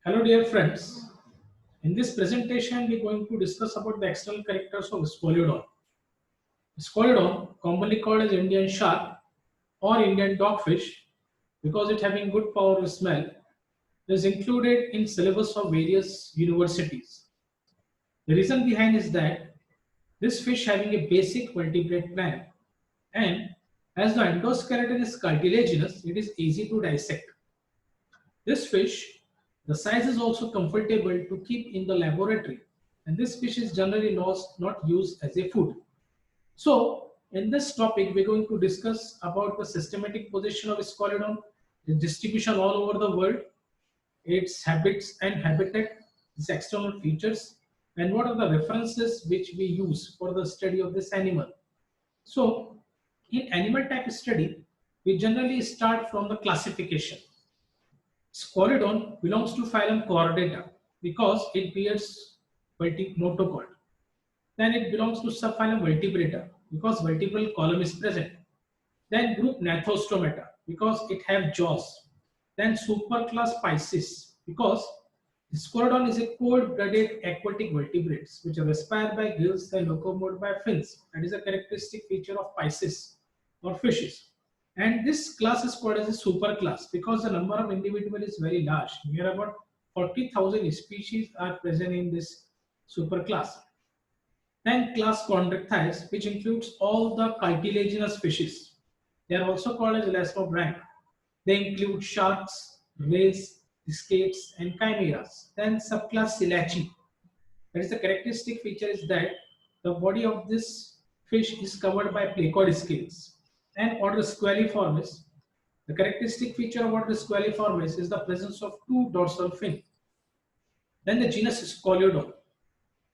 Hello dear friends. In this presentation we are going to discuss about the external characters of Scoliodon. Scoliodon, commonly called as Indian shark or Indian dogfish because it having good power of smell, is included in syllabus of various universities. The reason behind is that this fish having a basic vertebrate plan and as the endoskeleton is cartilaginous, it is easy to dissect. This fish, the size is also comfortable to keep in the laboratory, and this fish is generally not used as a food. So, in this topic, we're going to discuss about the systematic position of Scoliodon, its distribution all over the world, its habits and habitat, its external features, and what are the references which we use for the study of this animal. So, in animal type study, we generally start from the classification. Squalodon belongs to phylum Chordata because it bears notochord. Then it belongs to subphylum Vertebrata because vertebral column is present. Then group Gnathostomata because it have jaws. Then superclass Pisces because Squalodon is a cold-blooded aquatic vertebrates which respire by gills and locomote by fins. That is a characteristic feature of Pisces or fishes. And this class is called as a superclass because the number of individual is very large. Near about 40,000 species are present in this superclass. Then class Chondrichthyes, which includes all the cartilaginous fishes. They are also called as elasmobranch. They include sharks, rays, skates, and chimeras. Then subclass Silachi. That is the characteristic feature is that the body of this fish is covered by placoid scales. And order Squaliformis. The characteristic feature of order Squaliformis is the presence of two dorsal fins. Then the genus Scoliodon.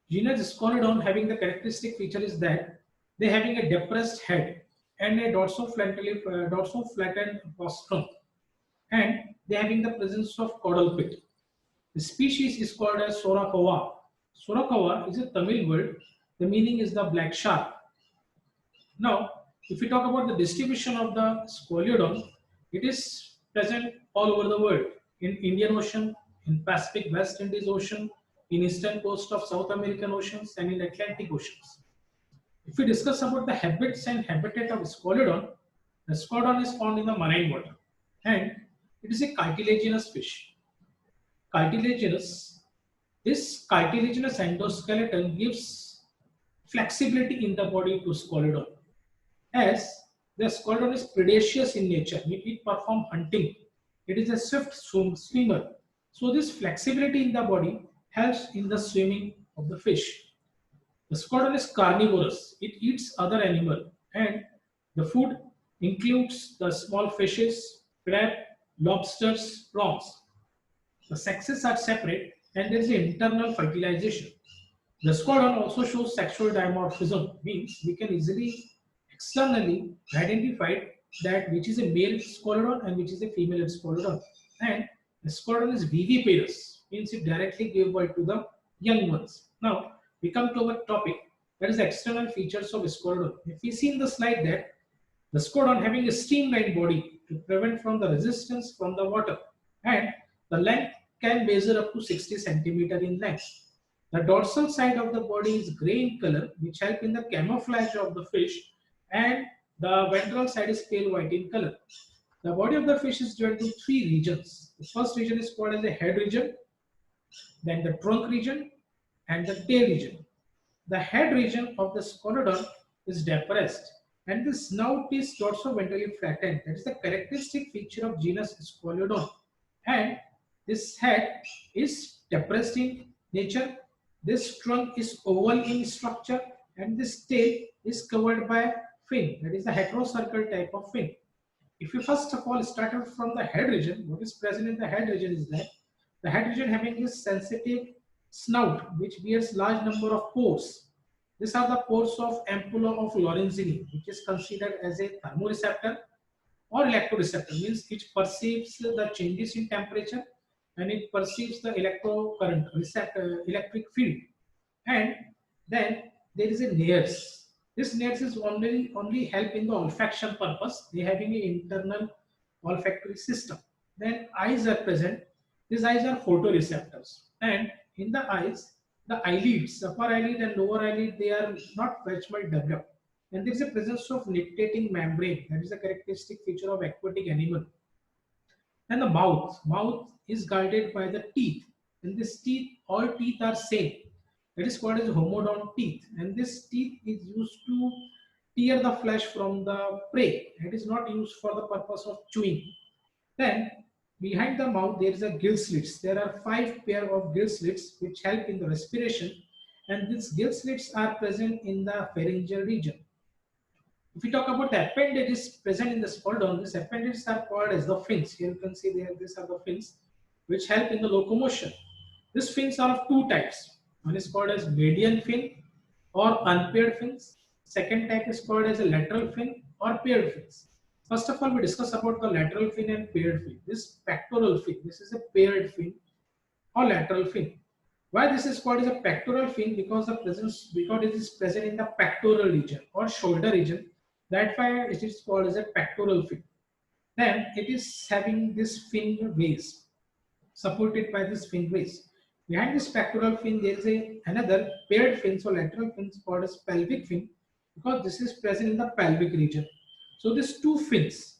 Genus Scoliodon having the characteristic feature is that they having a depressed head and a dorsal-flattened rostrum, and they having the presence of caudal pit. The species is called as Sorakawa. Sorakawa is a Tamil word. The meaning is the black shark. Now, if we talk about the distribution of the Scoliodon, it is present all over the world in Indian Ocean, in Pacific West Indies Ocean, in eastern coast of South American oceans, and in Atlantic oceans. If we discuss about the habits and habitat of Scoliodon, the Scoliodon is found in the marine water, and it is a cartilaginous fish. Cartilaginous. This cartilaginous endoskeleton gives flexibility in the body to Scoliodon. As the Scoliodon is predaceous in nature, it performs hunting. It is a swift swimmer. So this flexibility in the body helps in the swimming of the fish. The Scoliodon is carnivorous. It eats other animal and the food includes the small fishes, crab, lobsters, prawns. The sexes are separate and there is internal fertilization. The Scoliodon also shows sexual dimorphism, means we can easily externally identify that which is a male Scoliodon and which is a female Scoliodon. And the Scoliodon is viviparous, means it directly gave birth to the young ones. Now we come to our topic, that is the external features of Scoliodon. If we see in the slide that the Scoliodon having a streamlined body to prevent from the resistance from the water, and the length can measure up to 60 centimeter in length. The dorsal side of the body is grey in color, which help in the camouflage of the fish, and the ventral side is pale white in color. The body of the fish is divided into three regions. The first region is called as the head region, then the trunk region, and the tail region. The head region of the Scoliodon is depressed, and the snout is dorsoventrally flattened. That is the characteristic feature of genus Scoliodon. And this head is depressed in nature. This trunk is oval in structure, and this tail is covered by fin. That is the heterocircle type of fin. If you first of all started from the head region, what is present in the head region is that the head region having this sensitive snout which bears large number of pores. These are the pores of ampulla of Lorenzini, which is considered as a thermoreceptor or electroreceptor, means it perceives the changes in temperature and it perceives the electrocurrent receptor electric field. And then there is a nares. This nares is only help in the olfaction purpose. They having an internal olfactory system. Then eyes are present. These eyes are photoreceptors, and in the eyes, the eyelids, upper eyelid and lower eyelid, they are not much developed. And there is a presence of nictitating membrane. That is a characteristic feature of aquatic animal. And the mouth is guarded by the teeth. And this teeth, all teeth are same. That is called as homodont teeth. And this teeth is used to tear the flesh from the prey. It is not used for the purpose of chewing. Then behind the mouth there is a gill slits. There are 5 pair of gill slits which help in the respiration, and these gill slits are present in the pharyngeal region. If we talk about the appendages present in the Spaldon, these appendages are called as the fins. Here you can see there, these are the fins which help in the locomotion. These fins are of two types. One is called as median fin or unpaired fins. Second type is called as a lateral fin or paired fins. First of all, we discuss about the lateral fin and paired fin. This pectoral fin, this is a paired fin or lateral fin. Why this is called as a pectoral fin? Because it is present in the pectoral region or shoulder region. That's why it is called as a pectoral fin. Then it is having this fin rays, supported by this fin rays. Behind this pectoral fin, there is another paired fin, so lateral fin called as pelvic fin, because this is present in the pelvic region. So these two fins,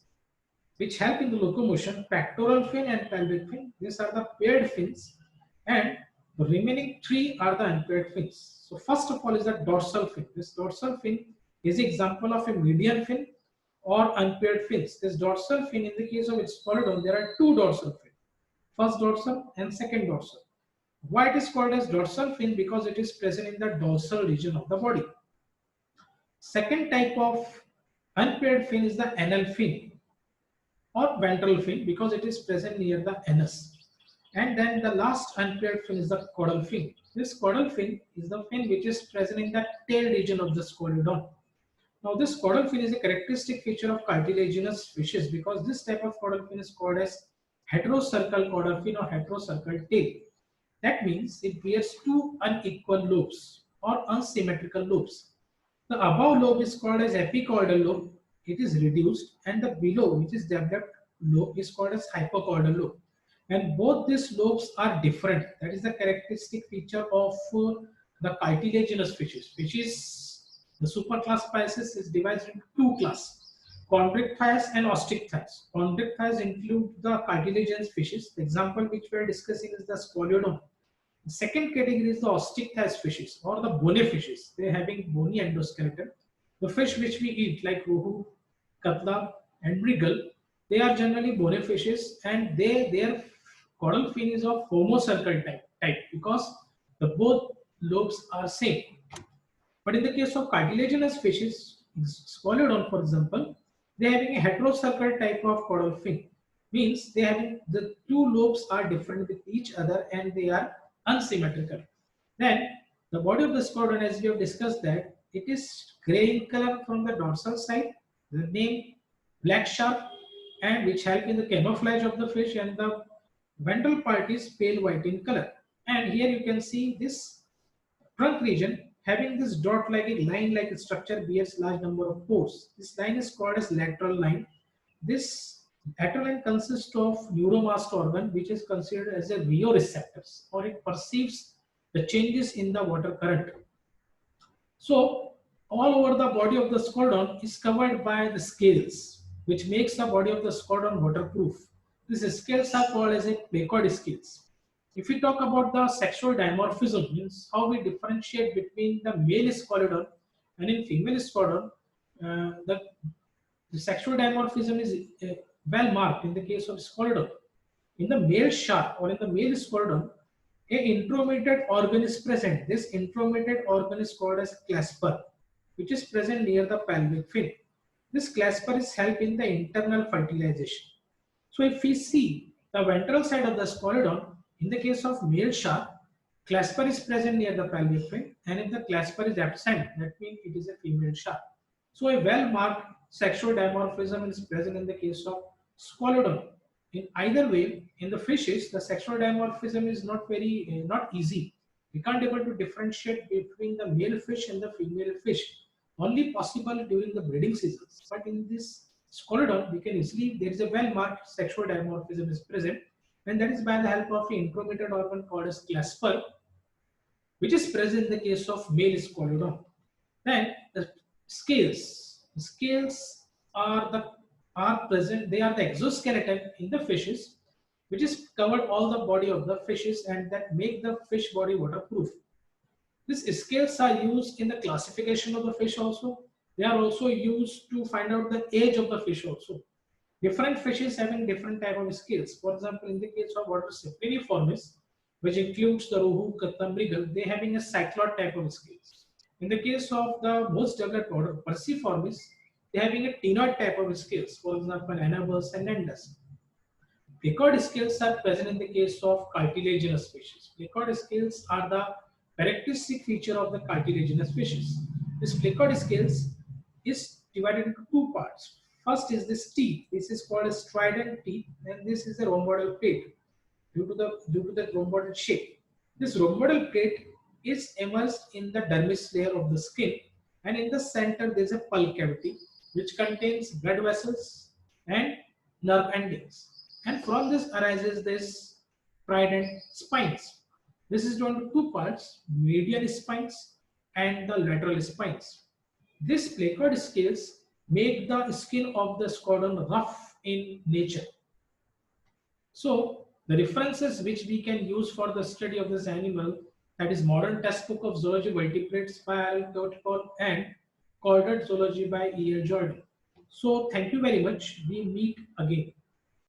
which help in the locomotion, pectoral fin and pelvic fin, these are the paired fins, and the remaining 3 are the unpaired fins. So first of all is the dorsal fin. This dorsal fin is an example of a median fin or unpaired fins. This dorsal fin, in the case of its Spolodon, there are 2 dorsal fins. First dorsal and second dorsal. Why it is called as dorsal fin? Because it is present in the dorsal region of the body. Second type of unpaired fin is the anal fin or ventral fin, because it is present near the anus. And then the last unpaired fin is the caudal fin. This caudal fin is the fin which is present in the tail region of the Scoliodon. Now this caudal fin is a characteristic feature of cartilaginous fishes, because this type of caudal fin is called as heterocercal caudal fin or heterocercal tail. That means it bears 2 unequal lobes or unsymmetrical lobes. The above lobe is called as epicaudal lobe. It is reduced, and the below, which is developed lobe, is called as hypocaudal lobe. And both these lobes are different. That is the characteristic feature of the cartilaginous fishes. The superclass Pisces is divided into 2 classes: chondrichthyes and osteichthyes. Chondrichthyes include the cartilaginous fishes. The example which we are discussing is the Scoliodon. The second category is the osteichthyes fishes or the bony fishes. They are having bony endoskeleton. The fish which we eat, like rohu, katla, and mrigal, they are generally bony fishes, and their caudal fin is of homocircle type, because the both lobes are same. But in the case of cartilaginous fishes, Scoliodon for example, they are having a heterocercal type of caudal fin. Means they having the 2 lobes are different with each other and they are unsymmetrical. Then the body of the Scoliodon, as we have discussed, that it is grey in color from the dorsal side, the name black sharp, and which help in the camouflage of the fish, and the ventral part is pale white in color. And here you can see this trunk region having this dot like a line like structure bears large number of pores. This line is called as lateral line. This lateral line consists of neuromast organ, which is considered as a rheoreceptors, or it perceives the changes in the water current. So all over the body of the Scoliodon is covered by the scales, which makes the body of the Scoliodon waterproof. These scales are called as a placoid scales. If we talk about the sexual dimorphism, means how we differentiate between the male Scoliodon and in female Scoliodon, the sexual dimorphism is well marked in the case of Scoliodon. In the male shark or in the male Scoliodon, a intromitted organ is present. This intromitted organ is called as clasper, which is present near the pelvic fin. This clasper is help in the internal fertilization. So if we see the ventral side of the Scoliodon, in the case of male shark, clasper is present near the pelvic fin, and if the clasper is absent, that means it is a female shark. So a well-marked sexual dimorphism is present in the case of Scoliodon. In either way, in the fishes, the sexual dimorphism is not easy. We can't able to differentiate between the male fish and the female fish. Only possible during the breeding seasons. But in this Scoliodon, we can easily, there is a well-marked sexual dimorphism is present, and that is by the help of an intromittent organ called as clasper, which is present in the case of male Squalodon. Then the scales are the are present. They are the exoskeleton in the fishes, which is covered all the body of the fishes and that make the fish body waterproof. These scales are used in the classification of the fish also. They are also used to find out the age of the fish also. Different fishes having different type of scales. For example, in the case of water Cypriniformis, which includes the rohu, kattam, mrigal, they having a cyclod type of scales. In the case of the most developed order Perciformis, they having a ctenoid type of scales. For example, Anabus and Nandus. Placoid scales are present in the case of cartilaginous fishes. Placoid scales are the characteristic feature of the cartilaginous fishes. This placoid scales is divided into two parts. First is this teeth. This is called a strident teeth, and this is a rhomboidal plate due to the rhomboidal shape. This rhomboidal plate is immersed in the dermis layer of the skin, and in the center there is a pulp cavity which contains blood vessels and nerve endings. And from this arises this trident spines. This is done into two parts, medial spines and the lateral spines. These placoid scales make the skin of the squadron rough in nature. So the references which we can use for the study of this animal, that is modern textbook of zoology vertebrates by Al Totpol and Corded Zoology by E.L. Jordan. So thank you very much. We meet again.